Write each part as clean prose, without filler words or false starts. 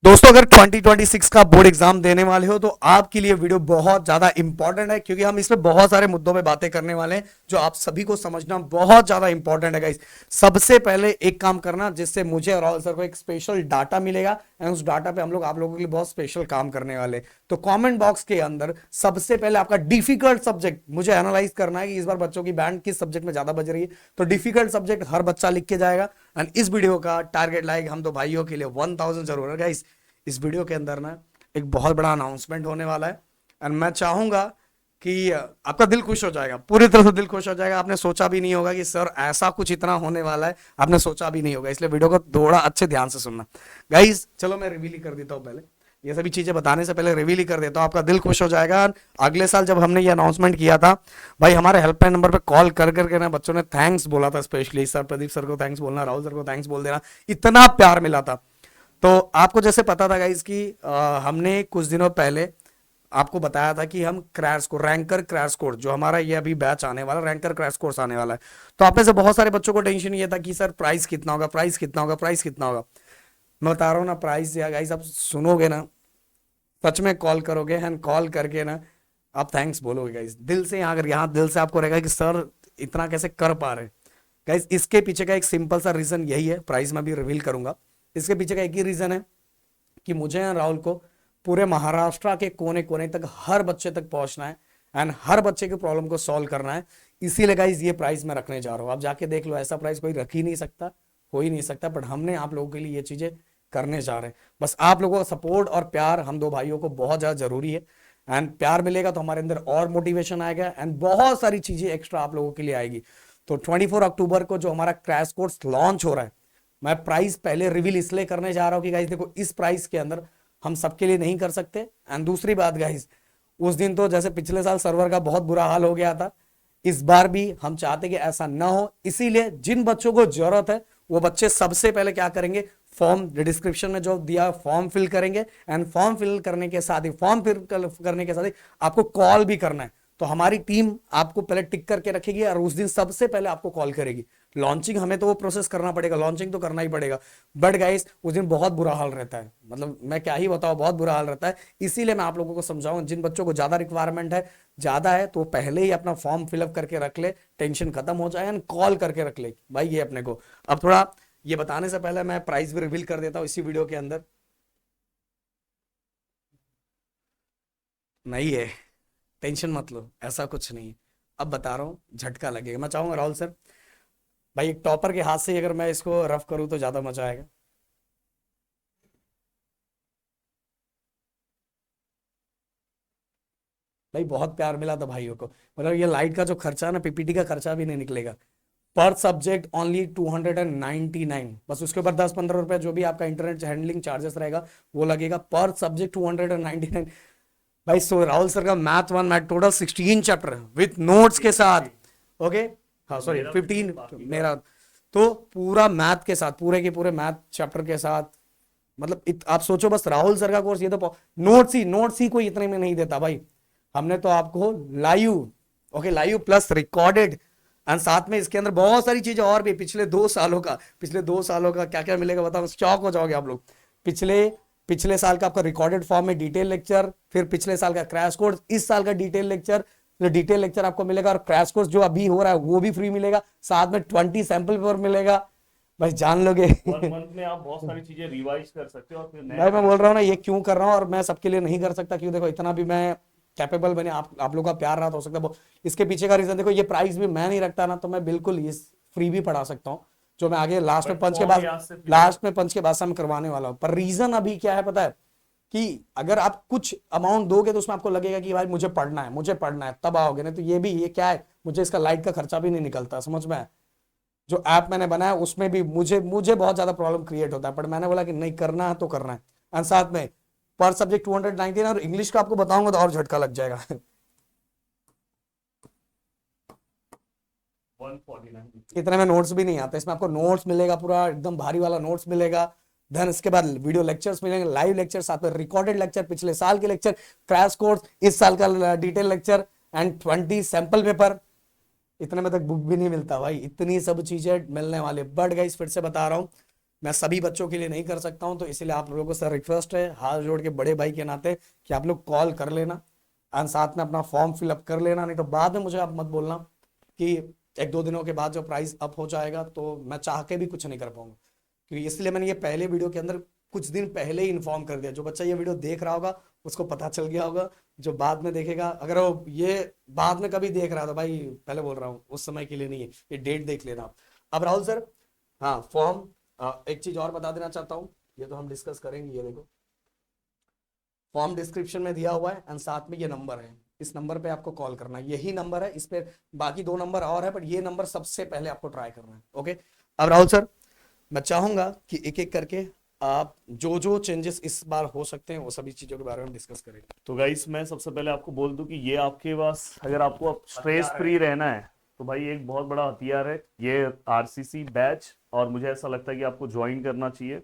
दोस्तों अगर 2026 का बोर्ड एग्जाम देने वाले हो तो आपके लिए वीडियो बहुत ज्यादा इंपॉर्टेंट है, क्योंकि हम इसमें बहुत सारे मुद्दों पे बातें करने वाले हैं जो आप सभी को समझना बहुत ज्यादा इंपॉर्टेंट है गाइस। सबसे पहले एक काम करना, जिससे मुझे और राहुल सर को एक स्पेशल डाटा मिलेगा एंड उस डाटा पे हम लोग आप लोगों के लिए बहुत स्पेशल काम करने वाले। तो कमेंट बॉक्स के अंदर सबसे पहले आपका डिफिकल्ट सब्जेक्ट मुझे एनालाइज करना है कि इस बार बच्चों की बैंड किस सब्जेक्ट में ज्यादा बज रही है। तो डिफिकल्ट सब्जेक्ट हर बच्चा लिख के जाएगा एंड इस वीडियो का टारगेट लाइक हम तो भाइयों के लिए 1000 जरूर है गाइस। इस वीडियो के अंदर ना एक बहुत बड़ा अनाउंसमेंट होने वाला है एंड मैं चाहूंगा कि आपका दिल खुश हो जाएगा, पूरी तरह से दिल खुश हो जाएगा। आपने सोचा भी नहीं होगा कि सर ऐसा कुछ इतना होने वाला है, आपने सोचा भी नहीं होगा, इसलिए वीडियो को थोड़ा अच्छे ध्यान से सुनना गाइस। चलो मैं रिवील ही कर देता हूँ, पहले ये सभी चीजें बताने से पहले रिवील ही कर देता हूँ, आपका दिल खुश हो जाएगा। अगले साल जब हमने ये अनाउंसमेंट किया था भाई, हमारे हेल्पलाइन नंबर पे कॉल कर करके ना बच्चों ने थैंक्स बोला था, स्पेशली सर प्रदीप सर को थैंक्स बोलना, राहुल सर को थैंक्स बोल देना, इतना प्यार मिला था। तो आपको जैसे पता था गाइस कि हमने कुछ दिनों पहले आपको बताया था कि हम क्रैश को रैंकर क्रैश कोर्स, जो हमारा ये अभी बैच आने वाला रैंकर क्रैश कोर्स आने वाला है। तो आप में से बहुत सारे बच्चों को टेंशन ये था कि सर प्राइस कितना होगा, प्राइस कितना होगा, प्राइस कितना होगा। मैं बता रहा हूँ ना, प्राइस या गाइस आप सुनोगे ना, सच में कॉल करोगे एंड कॉल करके ना आप थैंक्स बोलोगे गाइस दिल से। अगर यहाँ दिल से आपको रहेगा कि सर इतना कैसे कर पा रहे गाइस, इसके पीछे का एक सिंपल सा रीजन यही है, प्राइस में भी रिवील करूंगा। इसके पीछे का एक ही रीजन है कि मुझे और राहुल को पूरे महाराष्ट्र के कोने कोने तक हर बच्चे तक पहुंचना है एंड हर बच्चे की प्रॉब्लम को सॉल्व करना है। इसीलिए गाइस ये प्राइस मैं रखने जा रहा हूं। आप जाके देख लो, ऐसा प्राइस कोई रख ही नहीं सकता, हो ही नहीं सकता, बट हमने आप लोगों के लिए ये चीजें करने जा रहे हैं। बस आप लोगों का सपोर्ट और प्यार हम दो भाइयों को बहुत ज्यादा जरूरी है एंड प्यार मिलेगा तो हमारे अंदर और मोटिवेशन आएगा एंड बहुत सारी चीजें एक्स्ट्रा आप लोगों के लिए आएगी। तो 24 अक्टूबर को जो हमारा क्रैश कोर्स लॉन्च हो रहा है, मैं प्राइस पहले रिवील इसलिए करने जा रहा हूं कि गाइस देखो, इस प्राइस के अंदर हम सबके लिए नहीं कर सकते। एंड दूसरी बात गाइस, उस दिन तो जैसे पिछले साल सर्वर का बहुत बुरा हाल हो गया था, इस बार भी हम चाहते कि ऐसा ना हो। इसीलिए जिन बच्चों को जरूरत है वो बच्चे सबसे पहले क्या करेंगे, फॉर्म डिस्क्रिप्शन में जो दिया फॉर्म फिल करेंगे एंड फॉर्म फिल करने के साथ ही आपको कॉल भी करना है। तो हमारी टीम आपको पहले टिक करके रखेगी और उस दिन सबसे पहले आपको कॉल करेगी। लॉन्चिंग हमें तो वो प्रोसेस करना पड़ेगा, लॉन्चिंग तो करना ही पड़ेगा, बट गाइस उस दिन बहुत बुरा हाल रहता है, मतलब मैं क्या ही बताऊं, बहुत बुरा हाल रहता है। इसीलिए मैं आप लोगों को समझाऊं, जिन बच्चों को ज्यादा रिक्वायरमेंट है, ज्यादा है, तो पहले ही अपना फॉर्म फिलअप करके रख ले, टेंशन खत्म हो जाए एंड कॉल करके रख ले भाई ये अपने को। अब थोड़ा ये बताने से पहले मैं प्राइस भी रिवील कर देता हूं इसी वीडियो के अंदर। नहीं है, टेंशन मत लो, ऐसा कुछ नहीं है। अब बता रहा हूँ, झटका लगेगा। मैं चाहूंगा राहुल सर भाई, एक टॉपर के हाथ से ही अगर मैं इसको रफ करूँ तो ज्यादा मजा आएगा। भाई बहुत प्यार मिला था भाइयों को, मतलब ये लाइट का जो खर्चा है ना, पीपीटी का खर्चा भी नहीं निकलेगा। पर सब्जेक्ट ओनली 299, बस उसके ऊपर 10-15 रुपए जो भी आपका इंटरनेट हैंडलिंग चार्जेस रहेगा वो लगेगा। पर सब्जेक्ट 299 भाई। सो राहुल सर का math 1 math total 16 chapter with notes के साथ। ओके, हाँ सॉरी 15 मेरा। तो पूरा मैथ के साथ, पूरे के पूरे मैथ चैप्टर के साथ, मतलब आप सोचो बस राहुल सर का कोर्स, ये तो नोट्स ही कोई इतने में नहीं देता भाई। हमने तो आपको live, okay live plus recorded and साथ में इसके अंदर बहुत सारी चीजें और भी, पिछले 2 सालों का क्या क्या मिलेगा बताओ, चौक हो जाओगे आप लोग। पिछले पिछले साल का आपका रिकॉर्डेड फॉर्म में डिटेल लेक्चर, फिर पिछले साल का क्रैश कोर्स, इस साल का डिटेल लेक्चर, जो डिटेल लेक्चर आपको मिलेगा, और क्रैश कोर्स जो अभी हो रहा है वो भी फ्री मिलेगा, साथ में 20 सैंपल पेपर मिलेगा। बस जान लोगे। 1 मंथ में आप बहुत सारी चीजें रिवाइज कर सकते हो और फिर नया भाई मैं बोल रहा हूँ ना, ये क्यों कर रहा हूँ, और मैं सबके लिए नहीं कर सकता क्यों, देखो इतना भी मैं कैपेबल बने, आप लोगों का प्यार रहा तो हो सकता है। इसके पीछे का रीजन देखो, ये प्राइस भी मैं नहीं रखता ना, तो मैं बिल्कुल ये फ्री भी पढ़ा सकता हूँ, जो मैं आगे लास्ट में पंच के बाद, से मैं करवाने वाला हूँ। पर रीजन अभी क्या है पता है, कि अगर आप कुछ अमाउंट दोगे तो उसमें आपको लगेगा कि भाई मुझे पढ़ना है, मुझे पढ़ना है, तब आओगे। नहीं तो ये भी, ये क्या है, मुझे इसका लाइट का खर्चा भी नहीं निकलता, समझ में आया? जो ऐप मैंने बनाया उसमें भी मुझे मुझे बहुत ज्यादा प्रॉब्लम क्रिएट होता है, पर मैंने बोला कि नहीं, करना है तो करना है। और साथ में पर सब्जेक्ट 219, और इंग्लिश का आपको बताऊंगा तो और झटका लग जाएगा। 149। इतने में नोट्स भी नहीं आते, इसमें आपको नोट्स मिलेगा, पूरा एकदम भारी वाला नोट्स मिलेगा। देन इसके बाद वीडियो लेक्चर्स मिलेंगे, लाइव लेक्चर, साथ में रिकॉर्डेड लेक्चर, पिछले साल के लेक्चर, क्रैश कोर्स, इस साल का detail lecture and 20 sample paper. इतने में तक बुक भी नहीं मिलता भाई, इतनी सब चीजें मिलने वाली। बट गाइस फिर से बता रहा हूँ, मैं सभी बच्चों के लिए नहीं कर सकता हूं, तो इसलिए आप लोगों से रिक्वेस्ट है हाथ जोड़ के बड़े भाई के नाते कि आप लोग कॉल कर लेना एंड साथ में अपना फॉर्म फिलअप कर लेना, नहीं तो बाद में मुझे आप मत बोलना कि 1-2 दिनों के बाद जो प्राइस अप हो जाएगा तो मैं चाह के भी कुछ नहीं कर पाऊंगा। क्योंकि इसलिए मैंने ये पहले वीडियो के अंदर कुछ दिन पहले ही इन्फॉर्म कर दिया, जो बच्चा ये वीडियो देख रहा होगा उसको पता चल गया होगा, जो बाद में देखेगा अगर वो ये बाद में कभी देख रहा था, भाई पहले बोल रहा हूँ उस समय के लिए नहीं है, ये डेट देख लेना आप। अब राहुल सर, हाँ फॉर्म, एक चीज और बता देना चाहता हूँ, ये तो हम डिस्कस करेंगे, ये देखो फॉर्म डिस्क्रिप्शन में दिया हुआ है एंड साथ में ये नंबर है, इस नंबर पे आपको कॉल करना है, यही नंबर है, इस पे बाकी 2 नंबर और है, पर ये नंबर सबसे पहले आपको ट्राई करना है। ओके, अब राहुल सर मैं चाहूंगा कि एक एक करके आप जो जो चेंजेस इस बार हो सकते हैं वो सभी चीजों के बारे में डिस्कस करेंगे। तो गाइस मैं सबसे पहले आपको बोल दूं कि ये आपके पास, अगर आपको स्ट्रेस फ्री रहना है तो भाई एक बहुत बड़ा हथियार है ये आरसीसी बैच, और मुझे ऐसा लगता है कि आपको ज्वाइन करना चाहिए।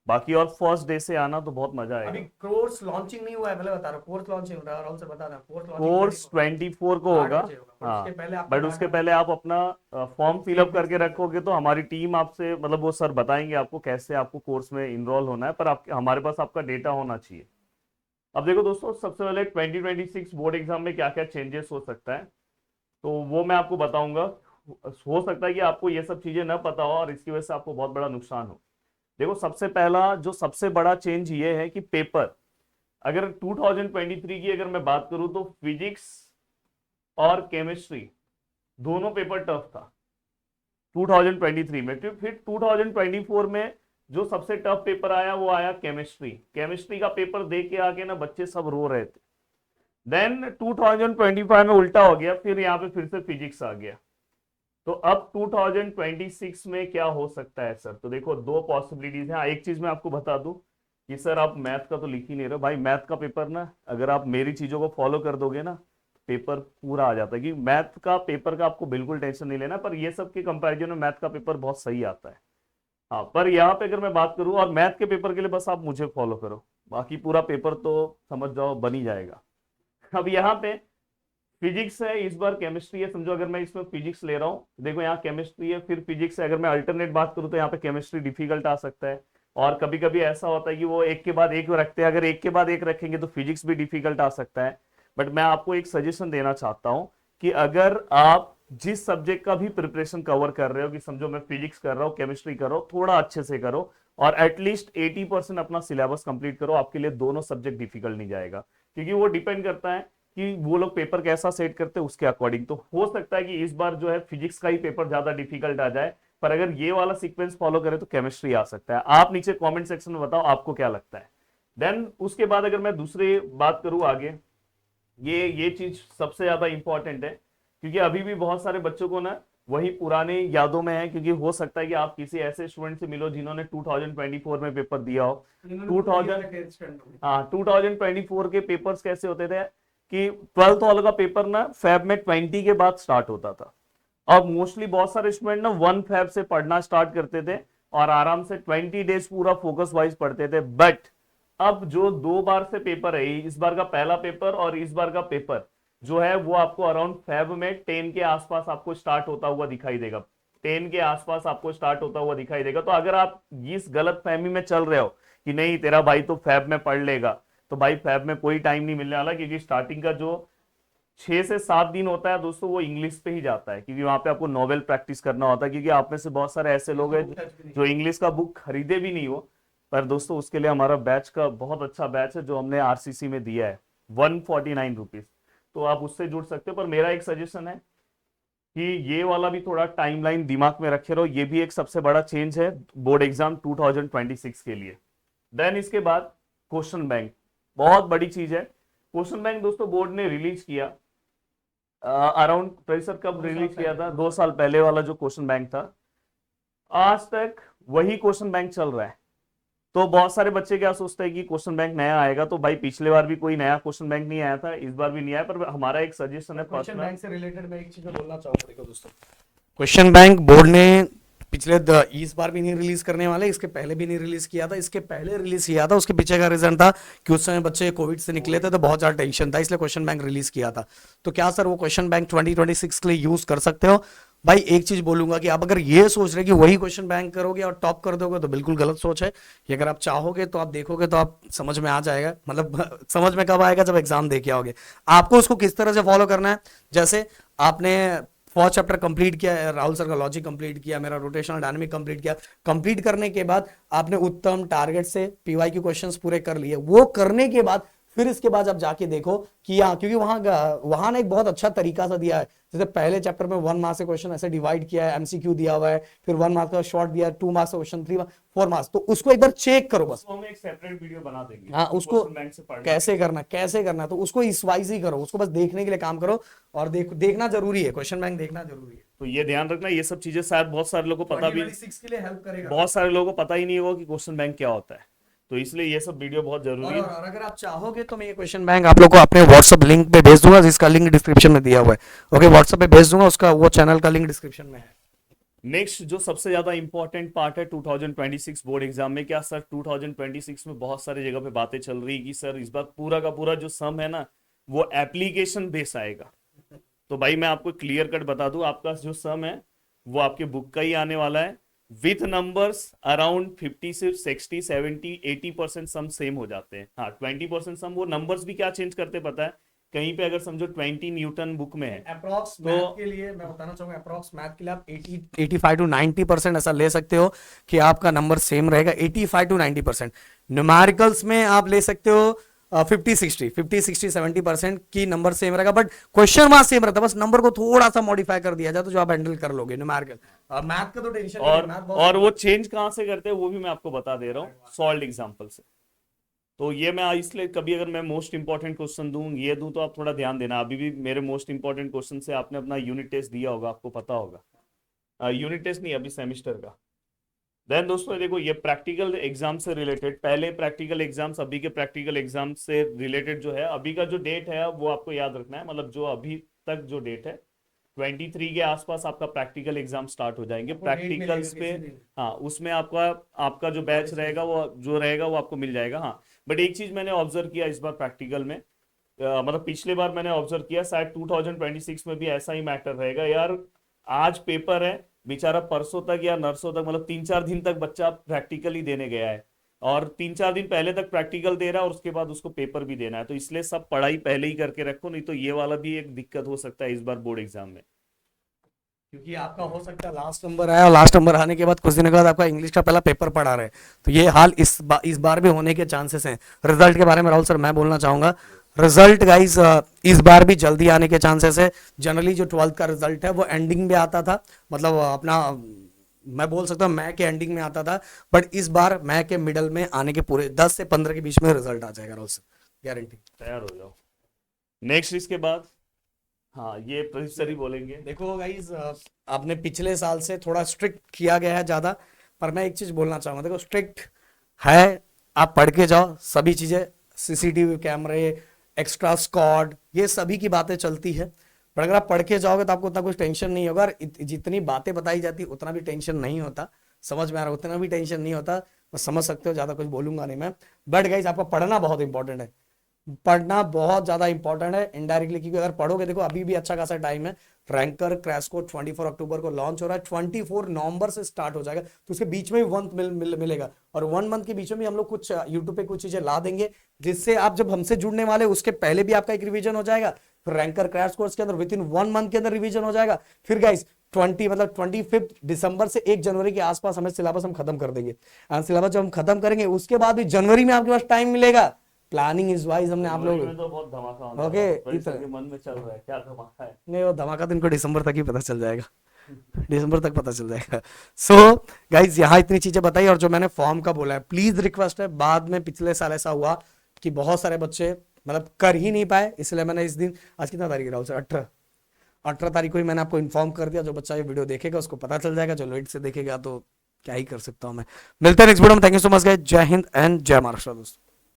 बाकी और फर्स्ट डे से आना तो बहुत मजा अभी आएगा। कोर्स लॉन्चिंग नहीं हुआ है, पहले बता रहा हूँ, कोर्स लॉन्चिंग हो रहा है, राहुल सर बता रहा हूँ, कोर्स कोर्स 24 को होगा। 8 बजे होगा, हाँ, उसके पहले बट उसके पहले आप अपना फॉर्म फिलअप करके रखोगे तो हमारी टीम आपसे, मतलब वो सर बताएंगे आपको कैसे आपको कोर्स में इनरोल होना है, पर आपके हमारे पास आपका डेटा होना चाहिए। अब देखो दोस्तों, सबसे पहले 2026 बोर्ड एग्जाम में क्या क्या चेंजेस हो सकता है तो वो मैं आपको बताऊंगा। हो सकता है कि आपको ये सब चीजें ना पता हो और इसकी वजह से आपको बहुत बड़ा नुकसान हो। देखो सबसे पहला जो सबसे बड़ा चेंज ये है कि पेपर, अगर 2023 की अगर मैं बात करूं तो फिजिक्स और केमिस्ट्री दोनों पेपर टफ था 2023 में। फिर 2024 में जो सबसे टफ पेपर आया वो आया केमिस्ट्री। केमिस्ट्री का पेपर दे के आके ना बच्चे सब रो रहे थे। देन 2025 में उल्टा हो गया, फिर यहाँ पे फिर से फिजिक्स आ गया। तो अब 2026 में क्या हो सकता है सर, तो देखो 2 पॉसिबिलिटीज हैं। एक चीज मैं आपको बता दूं कि सर आप मैथ का तो लिख ही नहीं रहे भाई, मैथ का पेपर ना अगर आप मेरी चीजों को फॉलो कर दोगे ना पेपर पूरा आ जाता है, कि मैथ का पेपर का आपको बिल्कुल टेंशन नहीं लेना, पर ये सब के कंपैरिजन में मैथ का पेपर बहुत सही आता है। हाँ, पर यहाँ पे अगर मैं बात करूँ, और मैथ के पेपर के लिए बस आप मुझे फॉलो करो, बाकी पूरा पेपर तो समझ जाओ बन ही जाएगा। अब यहाँ पे फिजिक्स है, इस बार केमिस्ट्री है, समझो अगर मैं इसमें फिजिक्स ले रहा हूँ, देखो यहाँ केमिस्ट्री है फिर फिजिक्स है, अगर मैं अल्टरनेट बात करूँ तो यहाँ पे केमिस्ट्री डिफिकल्ट आ सकता है, और कभी कभी ऐसा होता है कि वो एक के बाद एक रखते हैं, अगर एक के बाद एक रखेंगे तो फिजिक्स भी डिफिकल्ट आ सकता है। बट मैं आपको एक सजेशन देना चाहता हूँ कि अगर आप जिस सब्जेक्ट का भी प्रिपरेशन कवर कर रहे हो, कि समझो मैं फिजिक्स कर रहा हूँ, केमिस्ट्री कर रहा हूँ, थोड़ा अच्छे से करो और एटलीस्ट 80% अपना सिलेबस कंप्लीट करो, आपके लिए दोनों सब्जेक्ट डिफिकल्ट नहीं जाएगा। क्योंकि वो डिपेंड करता है कि वो लोग पेपर कैसा सेट करते हैं उसके अकॉर्डिंग। तो हो सकता है कि इस बार जो है फिजिक्स का ही पेपर ज्यादा डिफिकल्ट आ जाए, पर अगर ये वाला सीक्वेंस फॉलो करें तो केमिस्ट्री आ सकता है। आप नीचे कमेंट सेक्शन में बताओ आपको क्या लगता है। देन उसके बाद अगर मैं दूसरी बात करूं आगे, ये चीज सबसे ज्यादा इंपॉर्टेंट है, क्योंकि अभी भी बहुत सारे बच्चों को ना वही पुराने यादों में है, क्योंकि हो सकता है कि आप किसी ऐसे स्टूडेंट से मिलो जिन्होंने 2024 में पेपर दिया हो। 2024 के पेपर्स कैसे होते थे कि 12th वालों का पेपर ना फैब में 20 के बाद स्टार्ट होता था। अब मोस्टली बहुत सारे स्टूडेंट ना 1 फैब से पढ़ना स्टार्ट करते थे और आराम से 20 डेज पूरा फोकस वाइज पढ़ते थे। बट अब जो 2 बार से पेपर है, इस बार का पहला पेपर और इस बार का पेपर जो है वो आपको अराउंड फेब में 10 के आसपास आपको स्टार्ट होता हुआ दिखाई देगा। 10 के आसपास आपको स्टार्ट होता हुआ दिखाई देगा। तो अगर आप इस गलत फहमी में चल रहे हो कि नहीं तेरा भाई तो फेब में पढ़ लेगा, तो भाई फेब में कोई टाइम नहीं मिलने वाला, क्योंकि स्टार्टिंग का जो 6 से 7 दिन होता है दोस्तों वो इंग्लिश पे ही जाता है, क्योंकि वहां पे आपको नॉवेल प्रैक्टिस करना होता है। क्योंकि आप में से बहुत सारे ऐसे लोग हैं जो इंग्लिश का बुक खरीदे भी नहीं हो, पर दोस्तों उसके लिए हमारा बैच का बहुत अच्छा बैच है जो हमने आरसीसी में दिया है 149 रुपीज, तो आप उससे जुड़ सकते हो। पर मेरा एक सजेशन है कि ये वाला भी थोड़ा टाइमलाइन दिमाग में रखे रहो, ये भी एक सबसे बड़ा चेंज है बोर्ड एग्जाम 2026 के लिए। देन इसके बाद क्वेश्चन बैंक, बहुत बड़ी चीज है। क्वेश्चन बैंक दोस्तों बोर्ड ने रिलीज किया अराउंड सर कब रिलीज किया था, 2 साल पहले वाला जो क्वेश्चन बैंक था, आज तक वही क्वेश्चन बैंक चल रहा है। तो बहुत सारे बच्चे क्या सोचते हैं कि क्वेश्चन बैंक नया आएगा, तो भाई पिछले बार भी कोई नया क्वेश्चन बैंक नहीं आया था, इस बार भी नहीं आया। पर हमारा एक सजेशन है क्वेश्चन पर्सनल। बैंक से रिलेटेड मैं एक चीज बोलना चाहूंगा। देखो दोस्तों, क्वेश्चन बैंक बोर्ड ने पिछले इस बार भी नहीं रिलीज करने वाले, इसके पहले भी नहीं रिलीज किया था। इसके पहले रिलीज किया था, उसके पीछे का रीजन था कि उस समय बच्चे कोविड से निकले थे तो बहुत ज्यादा टेंशन था, इसलिए क्वेश्चन बैंक रिलीज किया था। तो क्या सर वो क्वेश्चन बैंक 2026 के लिए यूज कर सकते हो? भाई एक चीज बोलूंगा कि आप अगर ये सोच रहे कि वही क्वेश्चन बैंक करोगे और टॉप कर दोगे तो बिल्कुल गलत सोच है। ये अगर आप चाहोगे तो आप देखोगे तो आप समझ में आ जाएगा, मतलब समझ में कब आएगा, जब एग्जाम दे के आओगे। आपको उसको किस तरह से फॉलो करना है, जैसे आपने फर्स्ट चैप्टर कंप्लीट किया, राहुल सर का लॉजिक कंप्लीट किया, मेरा रोटेशनल डायनामिक कंप्लीट किया। कंप्लीट करने के बाद आपने उत्तम टारगेट से पीवाई के क्वेश्चंस पूरे कर लिए। वो करने के बाद फिर इसके बाद आप जाके देखो कि हाँ, क्योंकि वहां ने एक बहुत अच्छा तरीका सा दिया है। जैसे पहले चैप्टर में 1 मार्क्स से क्वेश्चन ऐसे डिवाइड किया है, एमसीक्यू दिया हुआ है, फिर 1 मार्क्स का शॉर्ट दिया है, 2 मार्क्स का क्वेश्चन, 4 मार्क्स। तो उसको एक बार चेक करो बस। तो हम एक सेपरेट वीडियो बना देंगे, हाँ, उसको बैंक से पढ़ना कैसे करना तो उसको इस वाइज ही करो, उसको बस देखने के लिए काम करो। और देखना जरूरी है, क्वेश्चन बैंक देखना जरूरी है। तो ये ध्यान रखना, ये सब चीजें शायद बहुत सारे लोगों को पता भी, 2026 के लिए हेल्प करेगा। बहुत सारे लोगों को पता ही नहीं होगा कि क्वेश्चन बैंक क्या होता है। तो इसलिए ये सब वीडियो बहुत जरूरी है। और अगर आप चाहोगे तो मैं ये क्वेश्चन बैंक आप लोग को अपने व्हाट्सएप लिंक पे भेज दूंगा, जिसका लिंक डिस्क्रिप्शन में दिया हुआ है। ओके, व्हाट्सएप पे भेज दूंगा, उसका वो चैनल का लिंक डिस्क्रिप्शन में है। नेक्स्ट जो सबसे ज्यादा इंपॉर्टेंट पार्ट है 2026 बोर्ड एग्जाम में, क्या सर 2026 में बहुत सारी जगह पे बातें चल रही है कि सर इस बार पूरा का पूरा जो सम है ना वो एप्लीकेशन बेस आएगा। तो भाई मैं आपको क्लियर कट बता दूं, आपका जो सम है वो आपके बुक का ही आने वाला है, विथ नंबर्स अराउंड 50 से 60 70 80% सम सेम हो जाते हैं। हाँ 20% सम, वो नंबर्स भी क्या चेंज करते पता है, कहीं पे अगर समझो 20 न्यूटन बुक में है अप्रॉक्स तो मैथ के लिए मैं बताना चाहूंगा, अप्रॉक्स मैथ के लिए आप 85 टू 90% ऐसा ले सकते हो कि आपका नंबर सेम रहेगा। 85 टू 90%। न्यूमेरिकल्स में आप ले सकते हो 50 60 70% की नंबर सेम रहेगा, बट क्वेश्चन मार्क सेम रहता है, बस नंबर को थोड़ा सा मॉडिफाई कर दिया जाए तो जो आप हैंडल कर लोगे न्यूमेरिकल। मैथ का तो टेंशन और वो चेंज कहां से करते हैं वो भी मैं आपको बता दे रहा हूँ सॉल्व एग्जांपल से। तो ये मैं इसलिए कभी अगर मैं मोस्ट इंपॉर्टेंट क्वेश्चन दूं ये दूं तो आप थोड़ा ध्यान देना। अभी भी मेरे मोस्ट इंपॉर्टेंट क्वेश्चन से आपने अपना यूनिट टेस्ट दिया होगा, आपको पता होगा। यूनिट टेस्ट नहीं, अभी सेमेस्टर का। देन दोस्तों देखो ये प्रैक्टिकल एग्जाम से रिलेटेड, पहले प्रैक्टिकल एग्जाम्स अभी के प्रैक्टिकल एग्जाम से रिलेटेड जो है, अभी का जो डेट है वो आपको याद रखना है, मतलब जो अभी तक जो डेट है 23 के आसपास आपका प्रैक्टिकल एग्जाम स्टार्ट हो जाएंगे प्रैक्टिकल्स पे। हाँ उसमें आपका आपका जो बैच रहेगा वो आपको मिल जाएगा। हाँ बट एक चीज मैंने ऑब्जर्व किया इस बार प्रैक्टिकल में, मतलब पिछले बार मैंने ऑब्जर्व किया शायद 2026 में भी ऐसा ही मैटर रहेगा यार। आज पेपर है बेचारा, परसों तक या नरसों तक, मतलब 3-4 दिन तक बच्चा प्रैक्टिकल ही देने गया है और 3-4 दिन पहले तक प्रैक्टिकल दे रहा है और उसके बाद उसको पेपर भी देना है। तो इसलिए सब पढ़ाई पहले ही करके रखो, नहीं तो ये वाला भी एक दिक्कत हो सकता है इस बार बोर्ड एग्जाम में, क्योंकि आपका हो सकता है लास्ट नंबर आया और लास्ट नंबर आने के बाद कुछ दिनों के बाद आपका इंग्लिश का पहला पेपर पढ़ा रहे। तो ये हाल इस बार भी होने के चांसेस हैं। रिजल्ट के बारे में राहुल सर मैं बोलना चाहूंगा, रिजल्ट गाइस इस बार भी जल्दी आने के चांसेस है। जनरली जो 12th का रिजल्ट है वो एंडिंग में आता था, मतलब अपना मैं बोल सकता हूँ मई के एंडिंग में आता था, बट इस बार मई के मिडल में आने के पूरे 10 से 15 के बीच में रिजल्ट आ जाएगा राहुल सर, गारंटी। तैयार हो जाओ। नेक्स्ट इसके बाद हाँ ये प्रोफेसर ही बोलेंगे। देखो गाइस आपने पिछले साल से थोड़ा स्ट्रिक्ट किया गया है ज्यादा, पर मैं एक चीज बोलना चाहूंगा, देखो स्ट्रिक्ट है, आप पढ़ के जाओ सभी चीजें, सीसीटीवी कैमरे, एक्स्ट्रा स्क्वाड, ये सभी की बातें चलती है। पर अगर आप पढ़ के जाओगे तो आपको उतना कुछ टेंशन नहीं होगा, और जितनी बातें बताई जाती उतना भी टेंशन नहीं होता। समझ में आ रहा है, उतना भी टेंशन नहीं होता, बस समझ सकते हो, ज्यादा कुछ बोलूंगा नहीं मैं। बट गाइस आपका पढ़ना बहुत इंपॉर्टेंट है, पढ़ना बहुत ज्यादा इंपॉर्टेंट है इनडायरेक्टली, क्योंकि अगर पढ़ोगे, देखो अभी भी अच्छा खासा टाइम है। रैंकर क्रैश कोर्स 24 अक्टूबर को लॉन्च हो रहा है, 24 नवंबर से स्टार्ट हो जाएगा, तो उसके बीच में भी 1 मंथ मिलेगा, और 1 मंथ के बीच में भी हम लोग कुछ यूट्यूब पे कुछ चीजें ला देंगे, जिससे आप जब हमसे जुड़ने वाले उसके पहले भी आपका एक रिवीजन हो जाएगा, फिर रैंकर क्रैश कोर्स के अंदर विद इन 1 मंथ के अंदर रिवीजन हो जाएगा। फिर गाइस 25 दिसंबर से 1 जनवरी के आसपास हमें सिलेबस हम खत्म कर देंगे, एंड सिलेबस जब हम खत्म करेंगे उसके बाद भी जनवरी में आपके पास टाइम मिलेगा। प्लानिंग इज वाइज हमने आप लोग तो बहुत धमाका होने ओके वाला है। इसके मन में चल रहा है क्या धमाका है? नहीं, वो धमाका तो इनको दिसंबर तक ही पता चल जाएगा, दिसंबर तक पता चल जाएगा। सो गाइज यहाँ इतनी चीजें बताई, और जो मैंने फॉर्म का बोला है प्लीज रिक्वेस्ट है, बाद में पिछले साल ऐसा हुआ कि बहुत सारे बच्चे मतलब कर ही नहीं पाए, इसलिए मैंने इस दिन, आज कितना तारीख है राहुल सर? 18 तारीख को ही मैंने आपको इन्फॉर्म कर दिया। जो बच्चा ये वीडियो देखेगा उसको पता चल जाएगा, जो लेट से देखेगा तो क्या ही कर सकता हूँ मैं। मिलते हैं नेक्स्ट वीडियो में, thank you so much guys, जय हिंद एंड जय महाराष्ट्र दोस्तों।